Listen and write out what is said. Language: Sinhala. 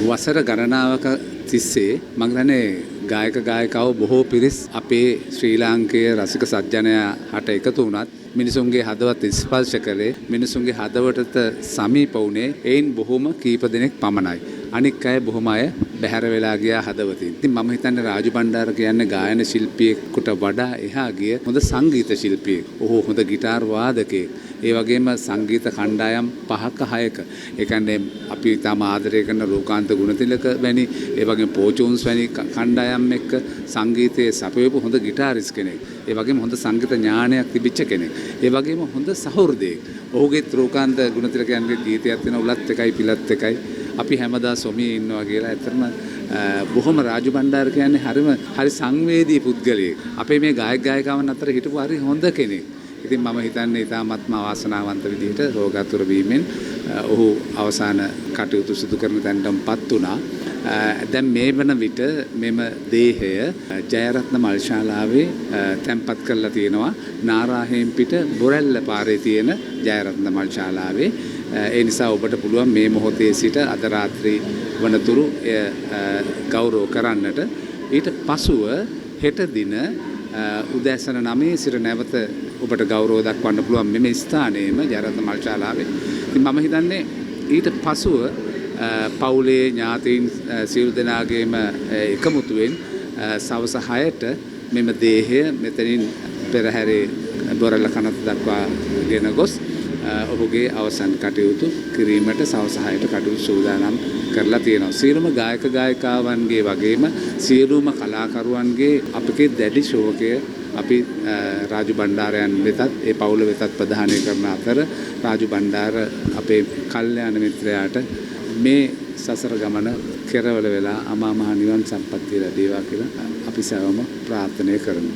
වසර ගණනාවක තිස්සේ මම හිතන්නේ ගායක ගායිකාවෝ බොහෝ පිරිස් අපේ ශ්‍රී ලාංකේය රසික සජ්ජනයා හට එකතු වුණත් මිනිසුන්ගේ හදවත් ස්පර්ශ කළේ මිනිසුන්ගේ හදවතට සමීප වුණේ එයින් බොහොම කීප දෙනෙක් පමණයි. අනික් අය බොහොම අය බැහැර වෙලා ගියා හදවතින්. ඉතින් මම හිතන්නේ රාජු බණ්ඩාර කියන්නේ ගායන ශිල්පියෙකුට වඩා එහා ගිය හොඳ සංගීත ශිල්පියෙක්. ඔහු හොඳ ගිටාර් වාදකයෙක්. ඒ වගේම සංගීත කණ්ඩායම් 5ක 6ක. ඒ කියන්නේ අපි තාම ආදරය කරන ලෝකාන්ත ගුණතිලක වැනි ඒ වගේම පෝචුන්ස් වැනි කණ්ඩායම් එක්ක සංගීතයේ සපයපු හොඳ ගිටාරිස් කෙනෙක්. ඒ වගේම හොඳ සංගීත ඥානයක් තිබිච්ච කෙනෙක්. ඒ වගේම හොඳ සහෘදයෙක්. ඔහුගේ ලෝකාන්ත ගුණතිලකයන්ගේ ගීතයක් තියෙන උලත් එකයි පිලත් එකයි අපි හැමදා සොමියේ ඉන්නවා කියලා. ඇත්තටම බොහොම රාජු බණ්ඩාර කියන්නේ හරි සංවේදී පුද්ගලයෙක්. අපේ මේ ගායක ගායිකාවන් අතර හිටපු හරි හොඳ කෙනෙක්. ඉතින් මම හිතන්නේ ඉතාමත්ම වාසනාවන්ත විදිහට රෝගාතුර වීමෙන් ඔහු අවසාන කටයුතු සිදු කරන තැනටමපත් වුණා. දැන් මේ වන විට මෙම දේහය ජයරත්න මල්ශාලාවේ තැන්පත් කරලා තියෙනවා. නාරාහෙන් පිට බොරැල්ල පාරේ තියෙන ජයරත්න මල්ශාලාවේ. ඒ නිසා ඔබට පුළුවන් මේ මොහොතේ සිට අද රාත්‍රී වනතුරු ගෞරව කරන්නට. ඊට පසුව හෙට දින උදෑසන 9 සිට නැවත ඔබට ගෞරව දක්වන්න පුළුවන් මෙම ස්ථානයේම ජයරත්න මල්ශාලාවේ. ඉතින් මම හිතන්නේ ඊට පසුව පවුලේ ඥාතීන් සියලු දෙනාගේම එකමුතුවෙන් සවස 6ට මෙම දේහය මෙතනින් පෙරහැරේ බොරැල්ල කනත දක්වා ගෙන ගොස් ඔහුගේ අවසන් කටයුතු කිරීමට සවස 6ට කටයුතු සූදානම් කරලා තියෙනවා. සියලුම ගායක ගායිකාවන්ගේ වගේම සියලුම කලාකරුවන්ගේ අපගේ දැඩි ශෝකය අපි රාජු බණ්ඩාරයන් වෙතත් ඒ පවුල වෙතත් ප්‍රදානය කරන අතර රාජු බණ්ඩාර අපේ කල්යාණ මිත්‍රයාට මේ සසර ගමන කෙරවල වෙලා අමා මහ නිවන් සම්පත්තිය ලැබේවා කියලා අපි සෑවම ප්‍රාර්ථනා කරමු.